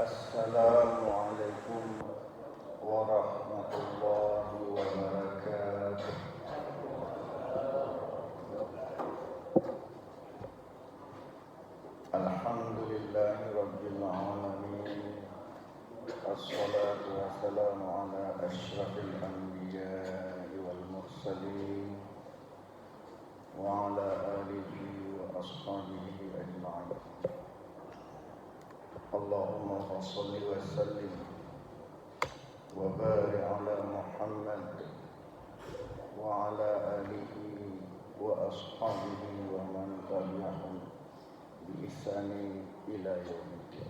Assalamualaikum warahmatullahi wabarakatuh. Alhamdulillahi rabbil alamin. Assalatu wassalamu ala asyrafil anbiya'i wal mursalin wa ala alihi wa ashabihi ajma'in. Allahumma salli wa sallim wa barik ala Muhammad wa ala alihi wa ashabihi wa man tabi'ahum bi ihsani ila yaumiddin.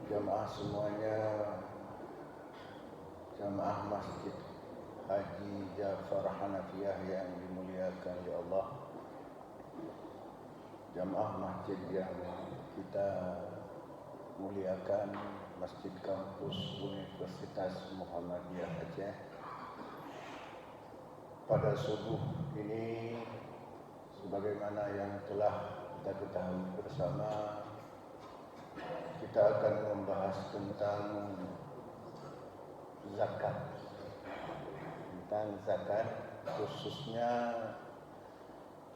Jamaah semuanya, jamaah Masjid Haji Ja'far Hanafiyah yang dimuliakan ya Allah, jamaah masjid yang kita muliakan, Masjid Kampus Universitas Muhammadiyah Aceh. Pada subuh ini, sebagaimana yang telah kita ketahui bersama, kita akan membahas tentang zakat, khususnya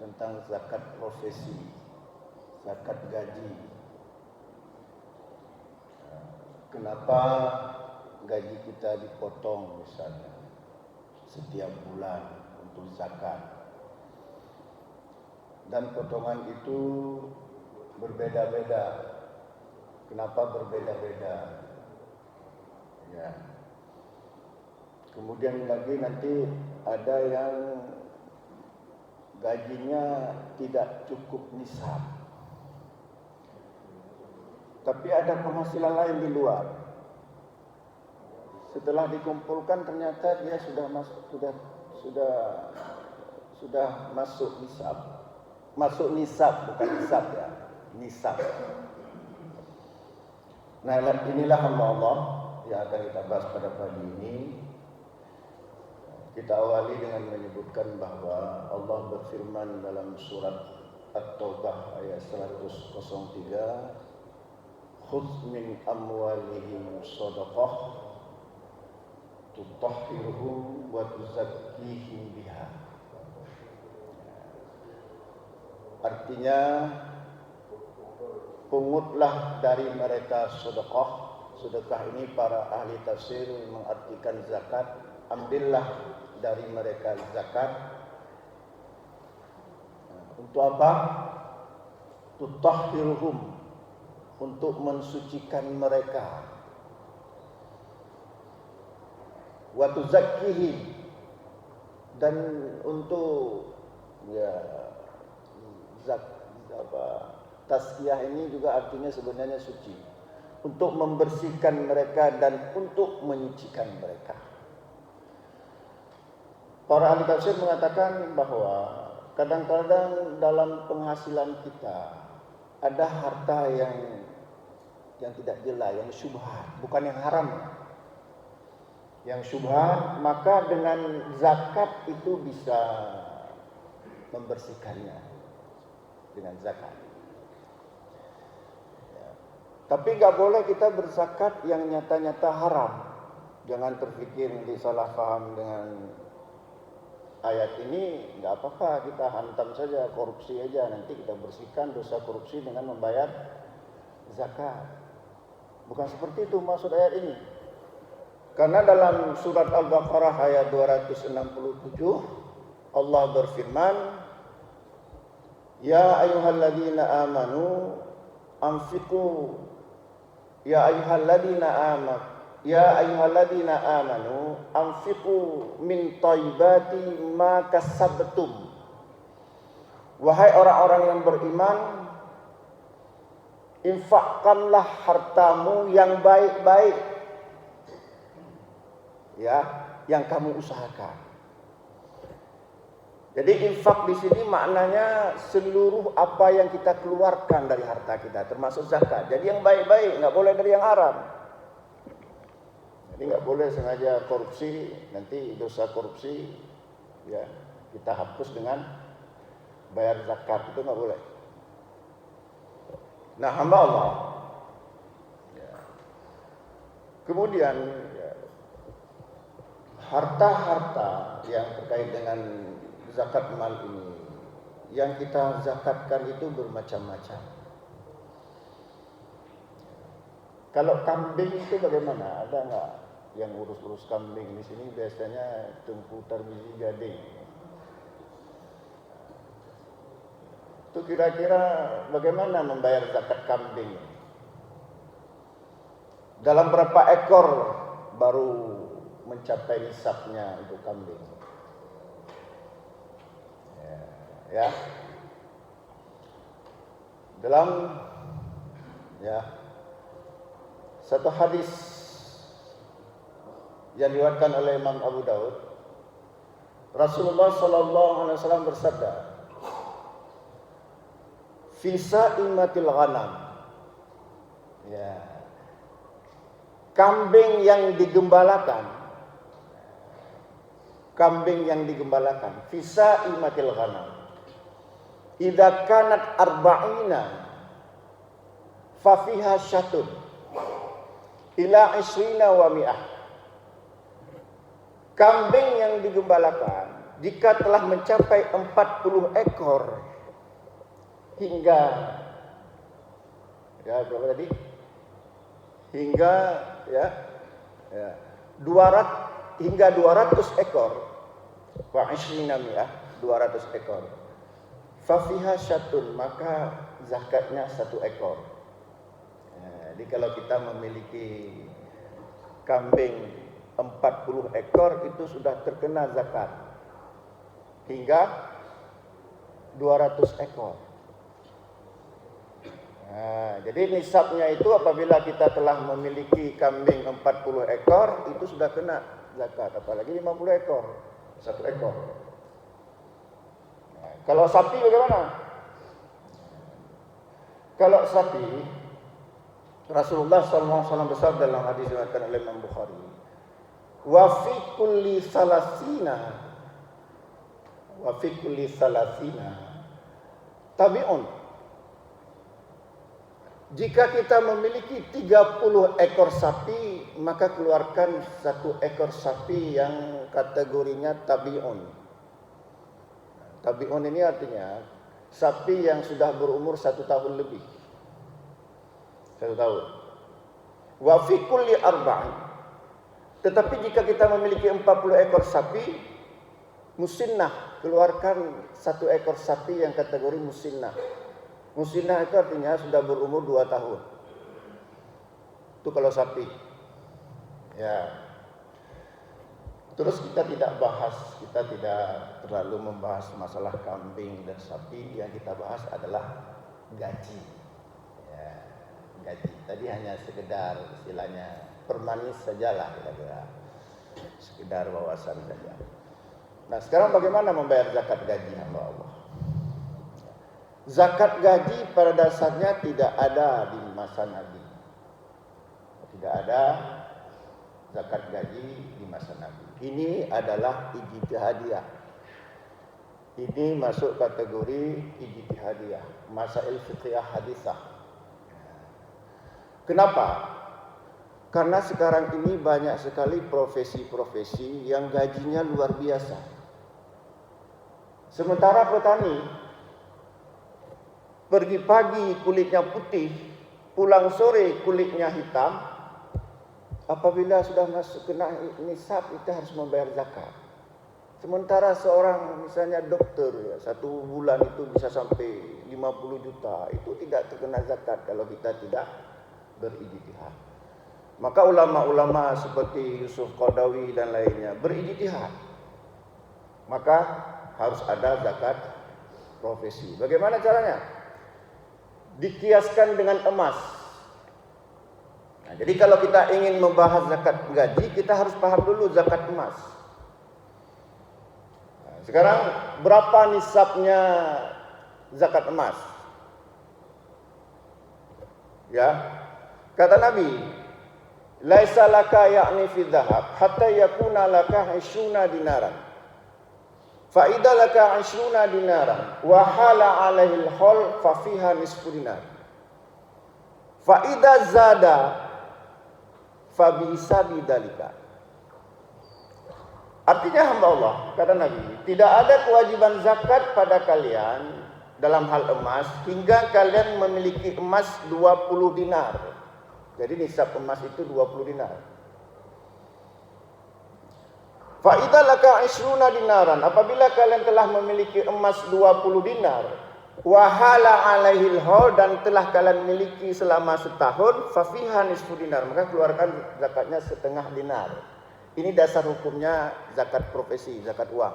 tentang zakat profesi, zakat gaji. Kenapa gaji kita dipotong misalnya setiap bulan untuk zakat, dan potongan itu berbeda-beda. Kenapa berbeda-beda? Ya. Kemudian lagi nanti ada yang gajinya tidak cukup nisab, tapi ada penghasilan lain di luar. Setelah dikumpulkan ternyata dia sudah masuk nisab. Masuk nisab, bukan nisab ya, nisab. Nah, inilah hamba Allah yang akan kita bahas pada pagi ini. Kita awali dengan menyebutkan bahwa Allah berfirman dalam surat At-Taubah ayat 103, "Khudz min amwalihim shadaqah tutahhiruhum wa tuzakkihim biha." Artinya, pungutlah dari mereka sedekah. Sedekah ini para ahli tafsir mengartikan zakat. Ambillah dari mereka zakat. Untuk apa? Tutahhiruhum, untuk mensucikan mereka. Wa tuzakkihim, dan untuk tazkiyah ini juga artinya sebenarnya suci, untuk membersihkan mereka dan untuk menyucikan mereka. Para ahli tafsir mengatakan bahwa kadang-kadang dalam penghasilan kita ada harta yang tidak jelas, yang syubhat, bukan yang haram, yang syubhat, maka dengan zakat itu bisa membersihkannya dengan zakat. Tapi nggak boleh kita berzakat yang nyata-nyata haram. Jangan terpikir nanti salah paham dengan ayat ini, nggak apa-apa, kita hantam saja, korupsi aja, nanti kita bersihkan dosa korupsi dengan membayar zakat. Bukan seperti itu maksud ayat ini. Karena dalam surat Al-Baqarah ayat 267, Allah berfirman, "Ya ayyuhalladzina amanu anfiqu Ya ayyuhalladzina amanu anfiqu min thayyibati ma kasabtum." Wahai orang-orang yang beriman, infakkanlah hartamu yang baik-baik, ya, yang kamu usahakan. Jadi infak di sini maknanya seluruh apa yang kita keluarkan dari harta kita, termasuk zakat. Jadi yang baik-baik, nggak boleh dari yang haram. Jadi nggak boleh sengaja korupsi, nanti dosa korupsi, ya kita hapus dengan bayar zakat, itu nggak boleh. Nah, hamba Allah. Ya. Kemudian ya, harta-harta yang terkait dengan zakat mal ini, yang kita zakatkan itu bermacam-macam. Kalau kambing itu bagaimana? Ada nggak yang urus-urus kambing di sini? Biasanya Tengku Tarmizi Gading. Itu kira-kira bagaimana membayar zakat kambing? Dalam berapa ekor baru mencapai nisabnya untuk kambing? Ya. Dalam satu hadis yang diriwayatkan oleh Imam Abu Daud, Rasulullah SAW bersabda, "Fi sa'imatil ghanam." Ya. Kambing yang digembalakan. Kambing yang digembalakan. Fi sa'imatil ghanam. Idza kanat arba'ina fa fiha syatun ila 20 wa mi'ah. Kambing yang digembalakan jika telah mencapai 40 ekor hingga berapa tadi? Hingga 200 ekor. Wa 20 mi'ah, 200 ekor. Fa fiha syatun, maka zakatnya 1 ekor. Jadi kalau kita memiliki kambing 40 ekor itu sudah terkena zakat hingga 200 ekor. Nah, jadi nisabnya itu apabila kita telah memiliki kambing 40 ekor itu sudah kena zakat, apalagi 50 ekor, 1 ekor. Nah, kalau sapi bagaimana? Kalau sapi, Rasulullah SAW bersabda dalam hadis diriwayatkan oleh Imam Bukhari, wa fi kulli salasina tabi'un. Jika kita memiliki 30 ekor sapi, maka keluarkan 1 ekor sapi yang kategorinya tabi'un. Tabi'un ini artinya sapi yang sudah berumur 1 tahun lebih. 1 tahun. Wa fi kulli arba'in. Tetapi jika kita memiliki 40 ekor sapi, musinnah, keluarkan 1 ekor sapi yang kategori musinnah. Musinnah itu artinya sudah berumur 2 tahun. Itu kalau sapi. Ya. Terus kita tidak terlalu membahas masalah kambing dan sapi. Yang kita bahas adalah gaji. Ya, gaji. Tadi hanya sekedar istilahnya permanis sajalah kira-kira. Sekedar wawasan saja. Nah, sekarang bagaimana membayar zakat gaji hamba Allah? Zakat gaji pada dasarnya tidak ada di masa Nabi. Tidak ada zakat gaji di masa Nabi. Ini adalah ijtihadiyah. Ini masuk kategori ijtihadiyah, masail fiqhiyah hadisah. Kenapa? Karena sekarang ini banyak sekali profesi-profesi yang gajinya luar biasa. Sementara petani pergi pagi kulitnya putih, pulang sore kulitnya hitam. Apabila sudah masuk kena nisab, kita harus membayar zakat. Sementara seorang misalnya dokter, 1 bulan itu bisa sampai 50 juta, itu tidak terkena zakat kalau kita tidak berijtihad. Maka ulama-ulama seperti Yusuf Qaradawi dan lainnya berijtihad. Maka harus ada zakat profesi. Bagaimana caranya? Dikiaskan dengan emas. Nah, jadi kalau kita ingin membahas zakat gaji, kita harus paham dulu zakat emas. Nah, sekarang berapa nisabnya zakat emas? Ya, kata Nabi, laisa laka ya'ni fi dhahab hatta yakuna laka 20 dinaran. Fa idza laka 'ishruna dinaran wa hala 'alaihil haul fa fiha nisfu dinar. Fa idza zada fa bi hisabi dzalika. Artinya hamba Allah, kata Nabi, tidak ada kewajiban zakat pada kalian dalam hal emas hingga kalian memiliki emas 20 dinar. Jadi nisab emas itu 20 dinar. Fa idza laka 'ishruna dinaran, apabila kalian telah memiliki emas 20 dinar, wa hala 'alaihil haul, dan telah kalian miliki selama setahun, fa fiha nisfu dinar, maka keluarkan zakatnya setengah dinar. Ini dasar hukumnya zakat profesi, zakat uang.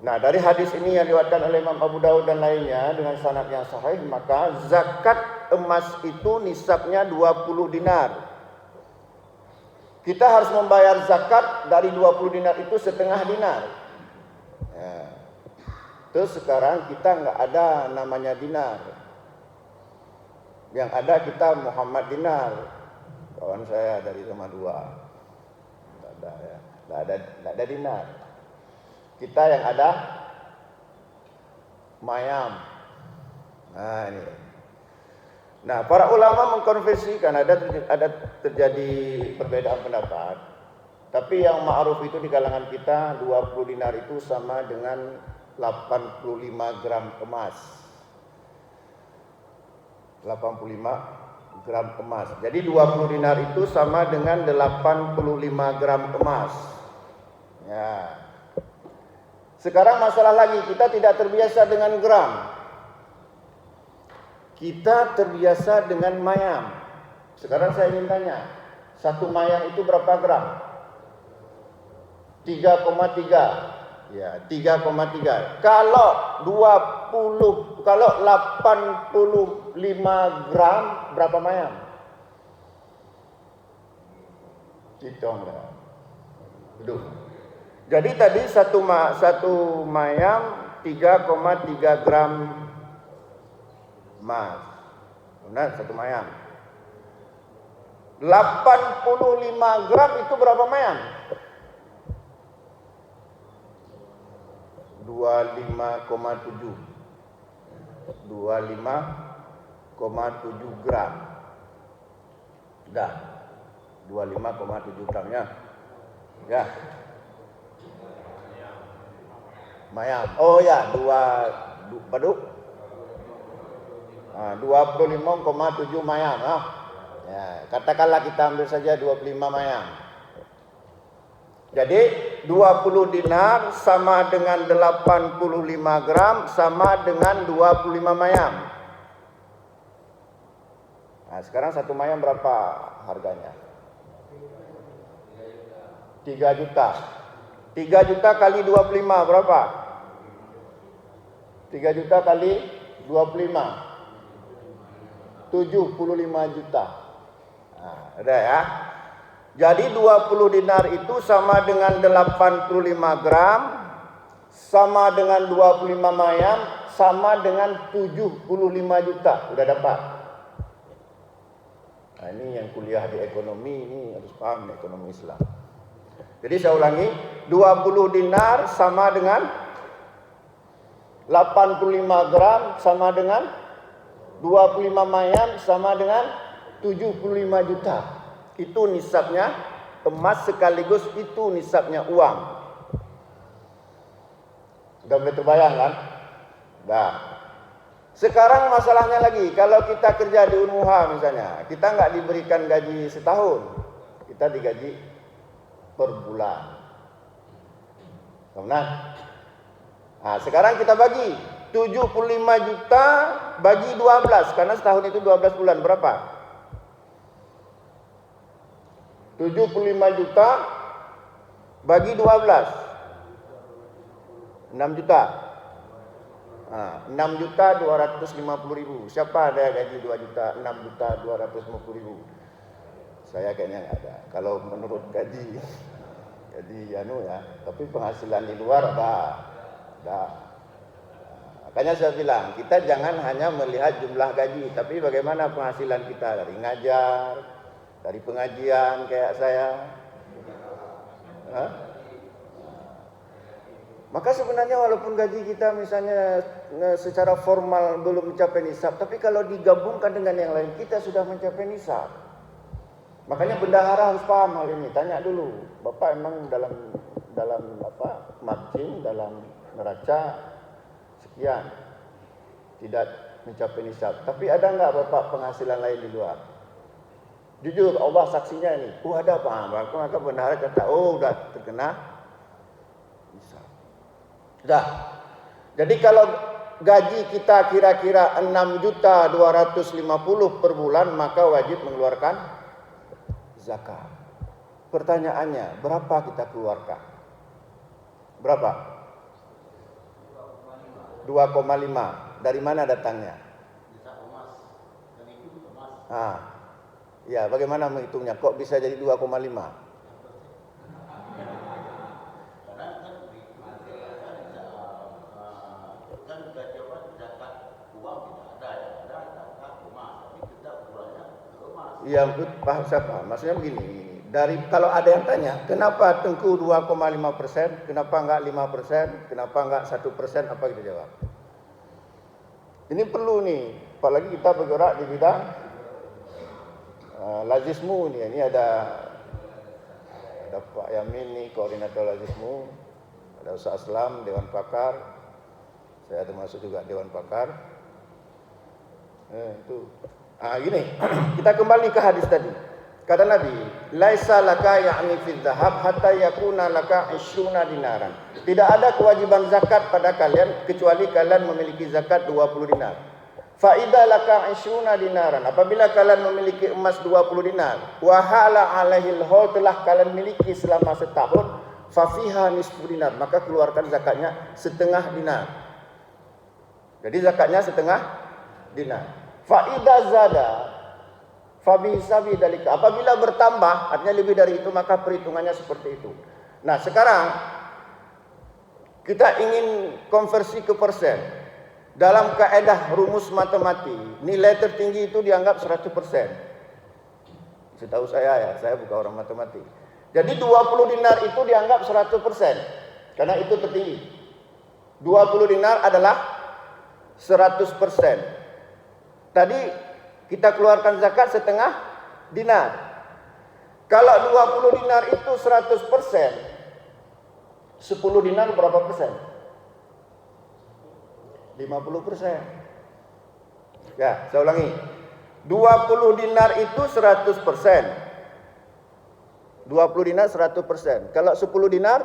Nah, dari hadis ini yang diriwayatkan oleh Imam Abu Daud dan lainnya dengan sanad yang sahih, maka zakat emas itu nisabnya 20 dinar. Kita harus membayar zakat dari 20 dinar itu setengah dinar. Ya. Terus sekarang kita nggak ada namanya dinar. Yang ada kita Muhammad Dinar. Kawan saya dari Roma 2. Nggak ada dinar. Kita yang ada mayam. Nah ini. Nah, para ulama mengkonversikan, ada terjadi perbedaan pendapat. Tapi yang ma'ruf itu di kalangan kita 20 dinar itu sama dengan 85 gram emas. 85 gram emas. Jadi 20 dinar itu sama dengan 85 gram emas. Ya. Sekarang masalah lagi, kita tidak terbiasa dengan gram. Kita terbiasa dengan mayam. Sekarang saya ingin tanya, satu mayam itu berapa gram? 3,3. Ya, 3,3. Kalau 85 gram berapa mayam? Hitung lah. Duduk. Jadi tadi satu mayam 3,3 gram emas. Benar, satu mayam. 85 gram itu berapa mayam? 25,7. 25,7 gram. Dah. 25,7 gramnya. Ya. Mayam. Oh ya, 25,7 mayam. Ya, katakanlah kita ambil saja 25 mayam. Jadi 20 dinar sama dengan 85 gram sama dengan 25 mayam. Nah, sekarang satu mayam berapa harganya? 3 juta. 3 juta kali 25 berapa? 3 juta kali 25. 75 juta. Nah, ada ya. Jadi 20 dinar itu sama dengan 85 gram, sama dengan 25 mayam, sama dengan 75 juta. Udah dapat. Nah, ini yang kuliah di ekonomi ini harus paham ekonomi Islam. Jadi saya ulangi, 20 dinar sama dengan 85 gram sama dengan 25 mayam sama dengan 75 juta. Itu nisabnya emas sekaligus itu nisabnya uang. Sudah mulai terbayang kan? Nah, sekarang masalahnya lagi, kalau kita kerja di Unmuha misalnya, kita nggak diberikan gaji setahun, kita digaji per bulan. Benar? Nah, sekarang kita bagi 75 juta bagi 12, karena setahun itu 12 bulan, berapa? 75 juta bagi 12, 6 juta. Nah, 6 juta 250 ribu. Siapa ada gaji 2 juta, 6 juta 250 ribu? Saya kayaknya nggak ada. Kalau menurut gaji ya, tapi penghasilan di luar ada. Makanya saya bilang, kita jangan hanya melihat jumlah gaji, tapi bagaimana penghasilan kita dari ngajar, dari pengajian kayak saya. Maka sebenarnya walaupun gaji kita misalnya secara formal belum mencapai nisab, tapi kalau digabungkan dengan yang lain kita sudah mencapai nisab. Makanya bendahara harus paham hal ini. Tanya dulu, Bapak emang dalam apa margin, dalam neraca sekian tidak mencapai nisab. Tapi ada enggak Bapak penghasilan lain di luar? Jujur, Allah saksinya ini. Ada Pak. Maka bendahara kata, udah terkena nisab. Sudah. Jadi kalau gaji kita kira-kira 6.250.000 per bulan, maka wajib mengeluarkan zakat. Pertanyaannya, berapa kita keluarkan? Berapa? 2,5. Dari mana datangnya? Ya, bagaimana menghitungnya? Kok bisa jadi 2,5? Ya, siapa? Maksudnya begini, kalau ada yang tanya, kenapa Tengku 2,5%, kenapa enggak 5%, kenapa enggak 1%, apa kita jawab? Ini perlu nih, apalagi kita bergerak di bidang lazismu nih. Ini ada Pak Yamin nih, koordinator lazismu, ada Ustaz Aslam, Dewan Pakar, saya termasuk juga Dewan Pakar. Gini, kita kembali ke hadis tadi. Kata Nabi, laisa laka ya'ni fil dhahab hatta yakuna laka 20 dinaran. Tidak ada kewajiban zakat pada kalian kecuali kalian memiliki zakat 20 dinar. Fa idza laka 20 dinaran, apabila kalian memiliki emas 20 dinar, wa hala alaihil haul, telah kalian miliki selama setahun, fa fiha nisfu dinar, maka keluarkan zakatnya setengah dinar. Jadi zakatnya setengah dinar. Fa'idha zada fabihisabi dalika, apabila bertambah artinya lebih dari itu, maka perhitungannya seperti itu. Nah, sekarang kita ingin konversi ke persen. Dalam kaedah rumus matematik, nilai tertinggi itu dianggap 100%. Setahu saya ya, saya bukan orang matematik. Jadi 20 dinar itu dianggap 100%, karena itu tertinggi. 20 dinar adalah 100%. Tadi kita keluarkan zakat setengah dinar. Kalau 20 dinar itu 100%, 10 dinar berapa persen? 50%. Ya, saya ulangi. 20 dinar itu 100%. 20 dinar 100%. Kalau 10 dinar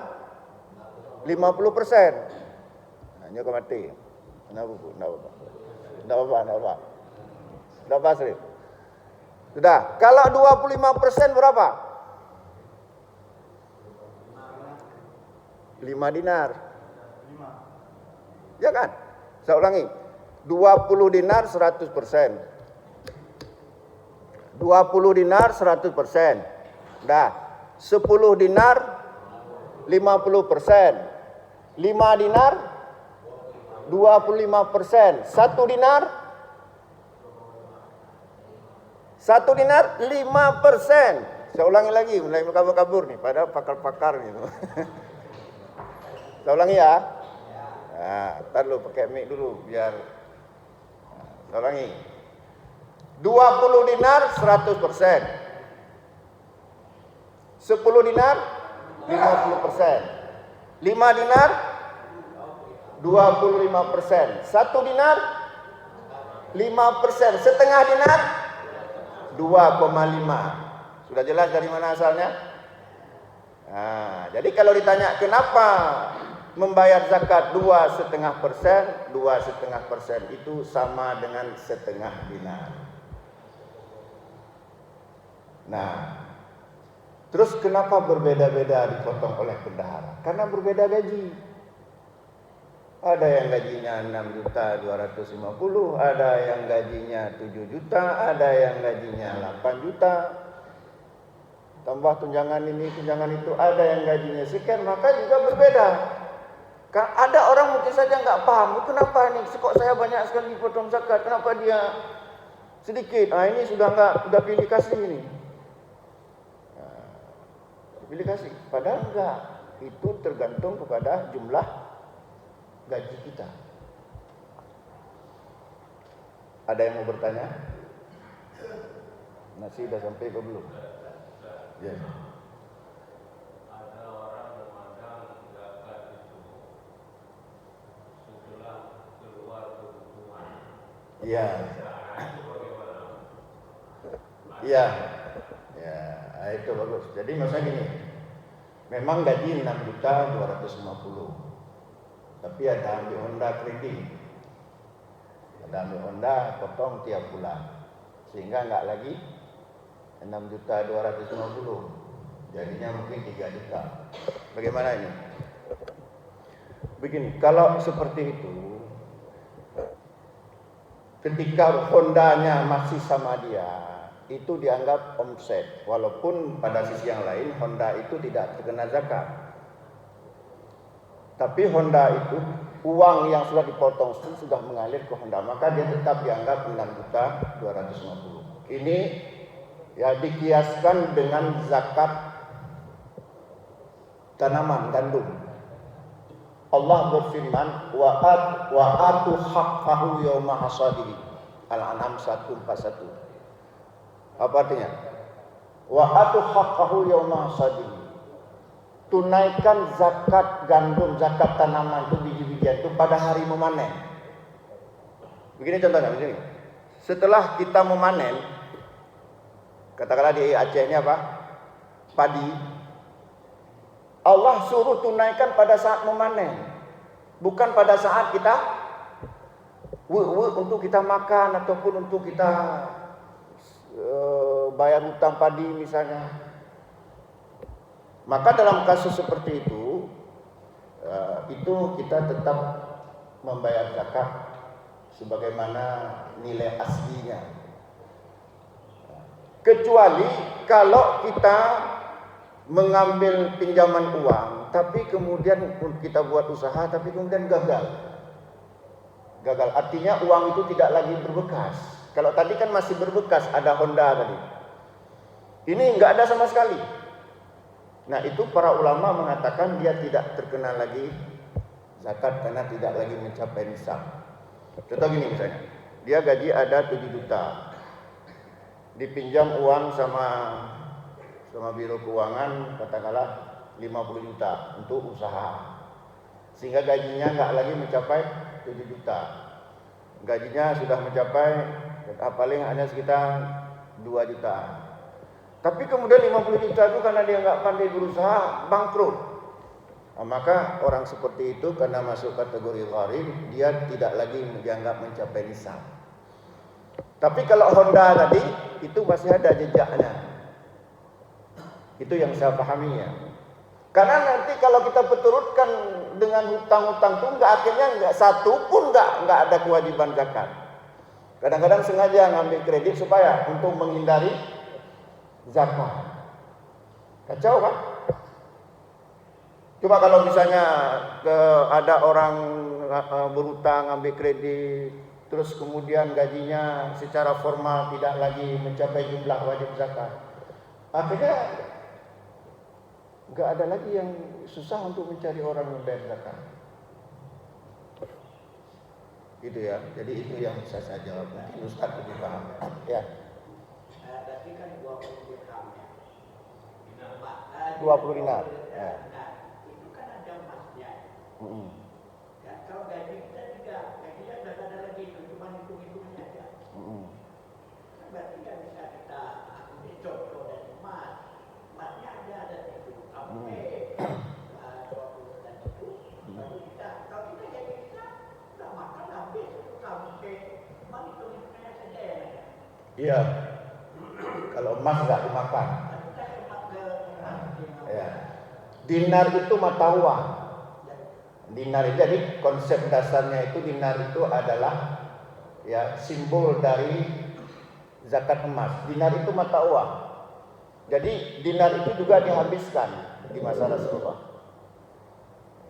50%. Hanya kau mati. Kenapa? Berapa Sri? Sudah. Kalau 25% berapa? 5 dinar. Ya kan? Saya ulangi. 20 dinar 100%. 20 dinar 100%. Dah. 10 dinar 50%. 5 dinar 25%. 1 dinar 5%. Saya ulangi lagi, mulai kabur-kabur nih, padahal pakar-pakar gitu. Saya ulangi ya. Nah, ntar lu pakai mic dulu biar. Saya ulangi. 20 dinar 100%. 10 dinar 50%. 5 dinar 25%. 1 dinar 5%. Setengah dinar 2,5. Sudah jelas dari mana asalnya? Nah, jadi kalau ditanya kenapa membayar zakat 2,5%, 2,5% itu sama dengan setengah dinar. Nah, terus kenapa berbeda-beda dipotong oleh bendahara? Karena berbeda gaji. Ada yang gajinya 6.250.000, ada yang gajinya 7 juta, ada yang gajinya 8 juta. Tambah tunjangan ini, tunjangan itu, ada yang gajinya sekian, maka juga berbeda. Ada orang mungkin saja nggak paham, kenapa ini kok saya banyak sekali dipotong zakat, kenapa dia sedikit? Ini sudah pilih kasih ini. Pilih kasih, padahal enggak. Itu tergantung kepada jumlah gaji kita. Ada yang mau bertanya? Nasi udah sampai ke belum? Ya. Ada orang memandang zakat itu setelah keluar kebutuhan. Iya. Itu bagaimana? Iya. Ya, itu bagus. Jadi maksudnya gini. Memang gaji 6.250.000. Tapi ada ambil Honda kredit. Ada ambil Honda potong tiap bulan. Sehingga enggak lagi 6.250.000. Jadinya mungkin 3 juta. Bagaimana ini? Begini, kalau seperti itu, ketika Hondanya masih sama dia, itu dianggap omset. Walaupun pada sisi yang lain Honda itu tidak terkena zakat. Tapi Honda itu uang yang sudah dipotong itu sudah mengalir ke Honda, maka dia tetap dianggap 6.250.000. Ini ya dikiaskan dengan zakat tanaman gandum. Allah berfirman wa atu haqqahu yauma hasadihi. Al-An'am 141. Apa artinya? Wa atu haqqahu yauma hasadihi. Tunaikan zakat gandum, zakat tanaman itu biji-bijian itu pada hari memanen. Begini contohnya, begini. Setelah kita memanen, katakanlah di Aceh ini apa? Padi. Allah suruh tunaikan pada saat memanen, bukan pada saat kita untuk kita makan ataupun untuk kita bayar hutang padi misalnya. Maka dalam kasus seperti itu kita tetap membayar zakat sebagaimana nilai aslinya. Kecuali kalau kita mengambil pinjaman uang, tapi kemudian kita buat usaha, tapi kemudian gagal. Gagal artinya uang itu tidak lagi berbekas. Kalau tadi kan masih berbekas, ada Honda tadi. Ini enggak ada sama sekali. Nah itu para ulama mengatakan dia tidak terkena lagi zakat karena tidak lagi mencapai nisab. Contoh gini misalnya, dia gaji ada 7 juta, dipinjam uang sama biro keuangan katakanlah 50 juta untuk usaha, sehingga gajinya nggak lagi mencapai 7 juta, gajinya sudah mencapai paling hanya sekitar 2 juta. Tapi kemudian 50 juta itu karena dia nggak pandai berusaha, bangkrut. Nah, maka orang seperti itu karena masuk kategori gharib, dia tidak lagi dianggap mencapai nisab. Tapi kalau Honda tadi, itu masih ada jejaknya. Itu yang saya pahaminya. Karena nanti kalau kita berturutkan dengan hutang-hutang itu akhirnya nggak satu pun nggak ada kewajiban zakat. Kadang-kadang sengaja ngambil kredit supaya untuk menghindari zakat. Kacau kan? Coba kalau misalnya ada orang berhutang ambil kredit, terus kemudian gajinya secara formal tidak lagi mencapai jumlah wajib zakat, akhirnya nggak ada lagi yang susah untuk mencari orang yang bayar zakat. Gitu ya. Jadi itu yang bisa saya jawab. Mungkin Ustaz lebih paham. Ya. Tadi kan 20 dirham ya. 20 dinar. Ya. Nah, itu kan ada emasnya. Dan kalau gaji kita tidak, gajinya sudah ada lagi itu, cuma hitung-hitungnya aja. Kan berarti nggak bisa kita ambil contoh dari emas. Emasnya ada itu. Sampai 20 dan itu. Lalu kita, kalau kita gaji kita, kita makan habis itu sampai cuma hitung-hitungnya saja ya. Iya. Kalau emas nggak dimakan. Ya. Dinar itu mata uang. Dinar itu, jadi konsep dasarnya itu dinar itu adalah ya simbol dari zakat emas. Dinar itu mata uang. Jadi dinar itu juga dihabiskan di masa Rasulullah.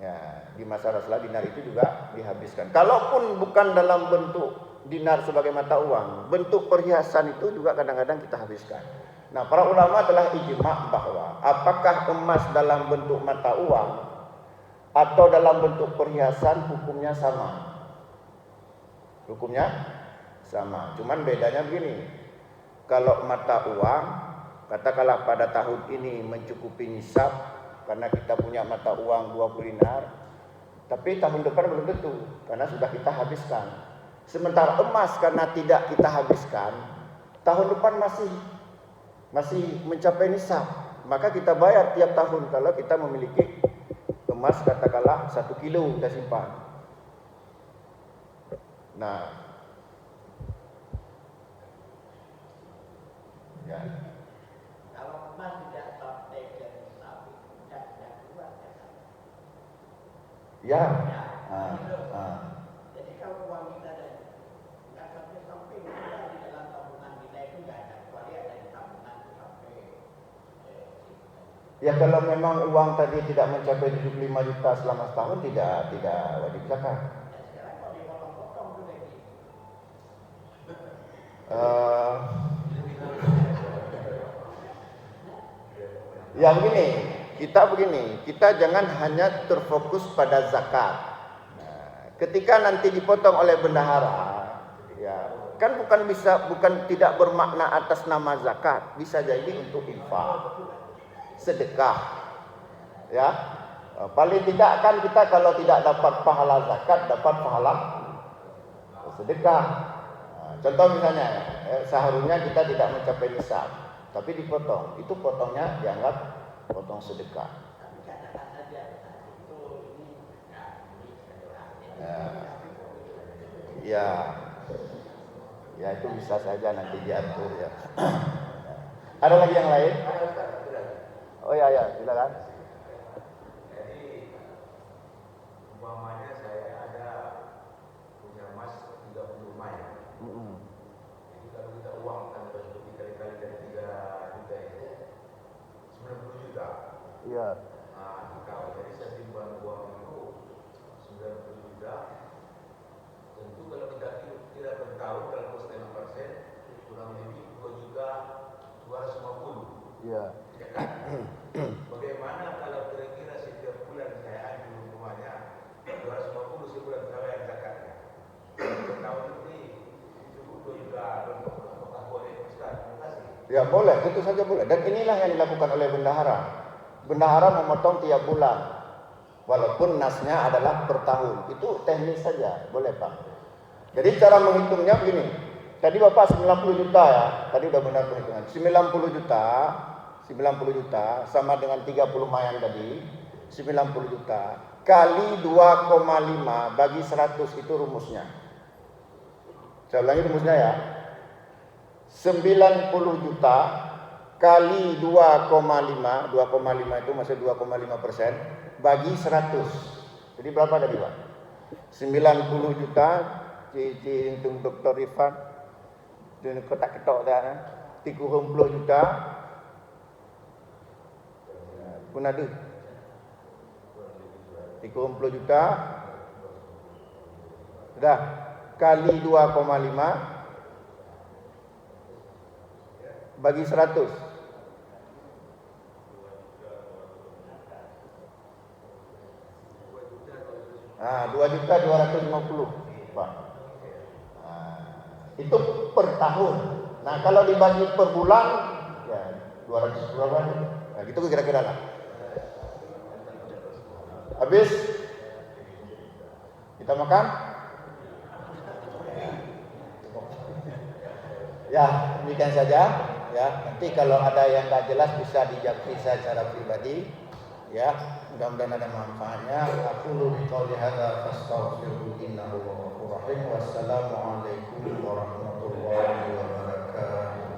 Ya, di masa Rasulullah dinar itu juga dihabiskan. Kalaupun bukan dalam bentuk dinar sebagai mata uang, bentuk perhiasan itu juga kadang-kadang kita habiskan. Nah, para ulama telah ijma' bahwa apakah emas dalam bentuk mata uang atau dalam bentuk perhiasan, hukumnya sama. Hukumnya sama. Cuman bedanya begini. Kalau mata uang, katakanlah pada tahun ini mencukupi nisab karena kita punya mata uang 20 dinar, tapi tahun depan belum tentu karena sudah kita habiskan. Sementara emas karena tidak kita habiskan, tahun depan masih mencapai nisab, maka kita bayar tiap tahun kalau kita memiliki emas katakanlah 1 kilo kita simpan. Nah, ya. Kalau emas tidak sampai ke nisab, tidak keluar ya. Ya. Jadi kalau uang kita tidak sampai kita di dalam tabungan kita itu nggak ada, kecuali ada di tabungan sampai. Ya kalau memang uang tadi tidak mencapai 75 juta selama setahun tidak wajib zakat. Sekarang kalau dipotong-potong tuh lagi. Ya begini, kita jangan hanya terfokus pada zakat. Nah, ketika nanti dipotong oleh bendahara, ya kan bukan tidak bermakna atas nama zakat, bisa jadi untuk infak, sedekah, ya. Paling tidak kan kita kalau tidak dapat pahala zakat, dapat pahala sedekah. Nah, contoh misalnya, seharusnya kita tidak mencapai nisab, tapi dipotong, itu potongnya dianggap potong sedekah. Ya itu bisa saja nanti diatur ya. Ada lagi yang lain? Oh ya silakan. Jadi umpamanya saya ada punya emas 30 lumayan. Jadi kalau kita uangkan dikali-kali dari 3 juta itu 90 juta. Iya. Nah, kalau jadi saya simpan uang itu 90 juta. Tentu kalau kita tidak bertaruh dalam 0,5%, kurang lebih 2 juta 250. Iya. Ya kan? Bagaimana kalau kira-kira setiap bulan saya ambil rumahnya 250 sebulan saya bayar zakatnya? Tahun ini cukup 2 juta, apakah boleh Ustaz? Terima kasih. Ya boleh, tentu saja boleh. Dan inilah yang dilakukan oleh bendahara. Bendahara memotong tiap bulan, walaupun nasnya adalah per tahun. Itu teknis saja, boleh Pak. Jadi cara menghitungnya begini. Tadi Bapak 90 juta ya, tadi udah benar perhitungan. 90 juta sama dengan 30 mayan tadi, 90 juta kali 2,5 bagi 100 itu rumusnya. Saya ulangi rumusnya ya. 90 juta kali 2,5 itu masih 2,5% bagi 100. Jadi berapa tadi Pak? 90 juta untuk Dr. Rifan dan ketak-ketok dah 30 juta pun ada 30 juta sudah kali 2,5 bagi 100. 2.250 Pak. Itu per tahun. Nah kalau dibagi per bulan ya 200 berapa? Nah gitu kira-kira lah. Habis kita makan. Ya demikian saja. Ya nanti kalau ada yang nggak jelas bisa dijawab saya secara pribadi. Ya mudah-mudahan ada manfaatnya. Aku qouli hadza fastaghfiru innahu ghafurur rahim. Wassalamualaikum warahmatullahi wabarakatuh.